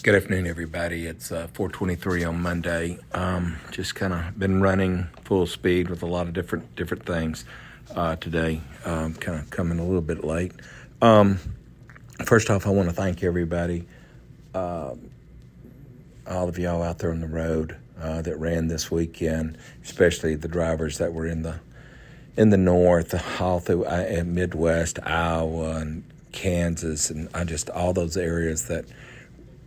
Good afternoon, everybody. It's 4:23 on Monday. Just kind of been running full speed with a lot of different things today. Kind of coming a little bit late. First off, I want to thank everybody, all of y'all out there on the road that ran this weekend, especially the drivers that were in the north, all through Midwest, Iowa, and Kansas, and just all those areas that.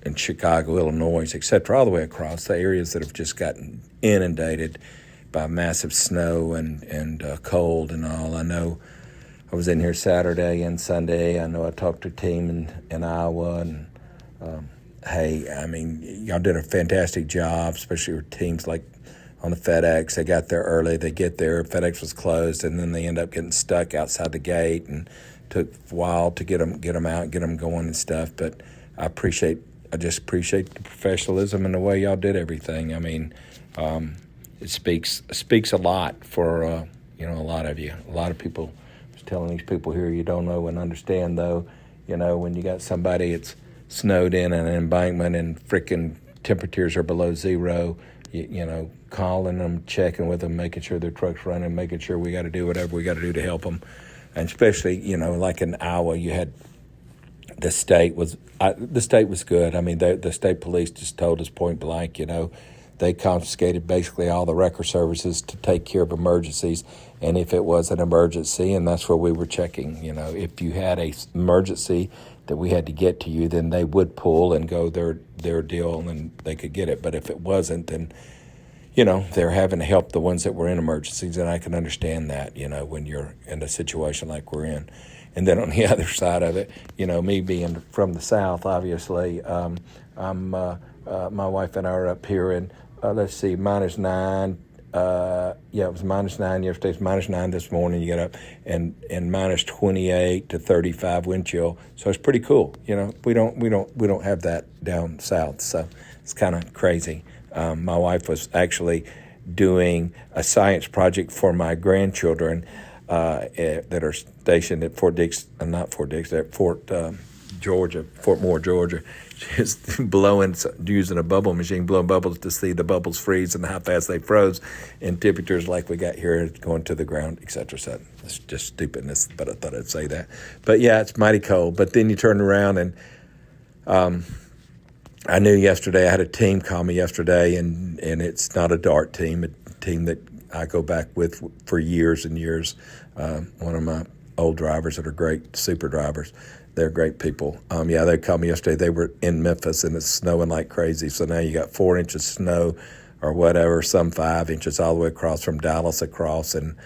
In Chicago, Illinois, etc., all the way across the areas that have just gotten inundated by massive snow and cold and all. I know I was in here Saturday and Sunday. I know I talked to a team in Iowa, and hey, I mean, y'all did a fantastic job, especially with teams like on the FedEx. They got there early. They get there, FedEx was closed, and then they end up getting stuck outside the gate, and took a while to get them out, get them going and stuff. But I just appreciate the professionalism and the way y'all did everything. I mean, it speaks a lot for a lot of you. A lot of people. I was telling these people here, you don't know and understand though. When you got somebody that's snowed in an embankment and freaking temperatures are below zero. Calling them, checking with them, making sure their truck's running, making sure we got to do whatever we got to do to help them. And especially, like in Iowa, you had. The state was good. I mean, the state police just told us point blank, they confiscated basically all the record services to take care of emergencies. And if it was an emergency, and that's where we were checking, if you had a emergency that we had to get to you, then they would pull and go their deal and they could get it. But if it wasn't, then, they're having to help the ones that were in emergencies. And I can understand that, when you're in a situation like we're in. And then on the other side of it, me being from the South, obviously, my wife and I are up here in, -9. It was -9 yesterday. It's -9 this morning. You get up and -28 to 35 wind chill. So it's pretty cool. We don't have that down south. So it's kind of crazy. My wife was actually doing a science project for my grandchildren. That are stationed at Fort Georgia, Fort Moore, Georgia, just using a bubble machine, blowing bubbles to see the bubbles freeze and how fast they froze in temperatures like we got here going to the ground, et cetera. So it's just stupidness, but I thought I'd say that. But yeah, it's mighty cold. But then you turn around and I knew yesterday, I had a team call me yesterday, and it's not a dart team, a team that I go back with for years and years. One of my old drivers that are great super drivers. They're great people. They called me yesterday. They were in Memphis and it's snowing like crazy. So now you got 4 inches of snow or whatever, some 5 inches all the way across from Dallas across. And,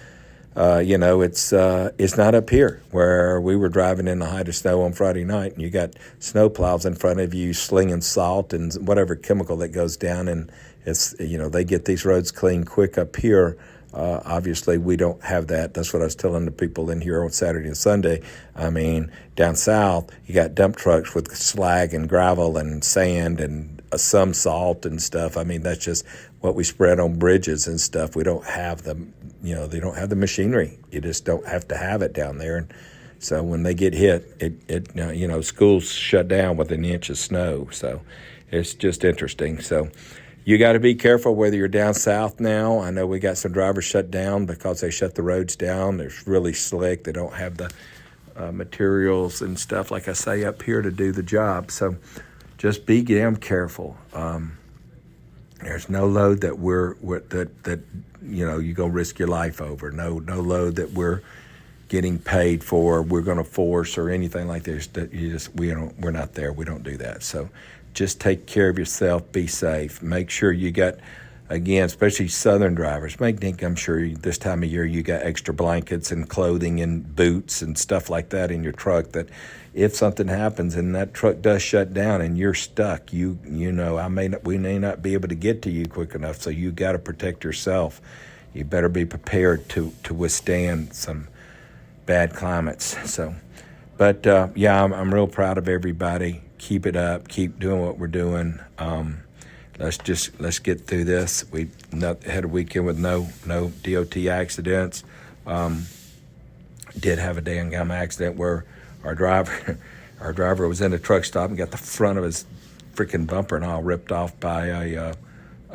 it's not up here where we were driving in the height of snow on Friday night and you got snow plows in front of you slinging salt and whatever chemical that goes down, and it's, they get these roads clean quick up here. Obviously, we don't have that. That's what I was telling the people in here on Saturday and Sunday. I mean, down south, you got dump trucks with slag and gravel and sand and some salt and stuff. I mean, that's just what we spread on bridges and stuff. We don't have they don't have the machinery. You just don't have to have it down there. And so when they get hit, schools shut down with an inch of snow. So it's just interesting. So you got to be careful whether you're down south now. I know we got some drivers shut down because they shut the roads down. It's really slick. They don't have the materials and stuff, like I say, up here to do the job. So just be damn careful. There's no load that you're gonna risk your life over. No load that we're getting paid for. We're gonna force or anything like this. That we're not there. We don't do that. So just take care of yourself. Be safe. Make sure you got, again, especially southern drivers. I'm sure this time of year you got extra blankets and clothing and boots and stuff like that in your truck, that if something happens and that truck does shut down and you're stuck, we may not be able to get to you quick enough. So you got to protect yourself. You better be prepared to withstand some bad climates. So, but I'm real proud of everybody. Keep it up. Keep doing what we're doing. Let's get through this. We had a weekend with no DOT accidents. Did have a dang accident where our driver was in a truck stop and got the front of his freaking bumper and all ripped off by a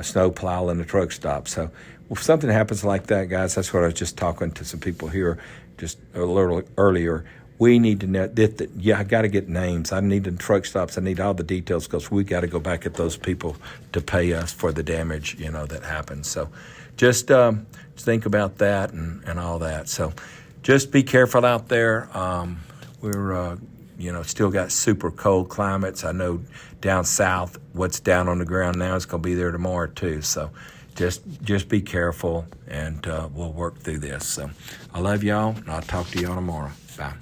snow plow in a truck stop. So if something happens like that, guys, that's what I was just talking to some people here just a little earlier. We need to know that I got to get names. I need the truck stops. I need all the details because we got to go back at those people to pay us for the damage, that happens. So just think about that and all that. So just be careful out there. We're, still got super cold climates. I know down south, what's down on the ground now is going to be there tomorrow too. So just be careful, and we'll work through this. So I love y'all, and I'll talk to y'all tomorrow. Bye.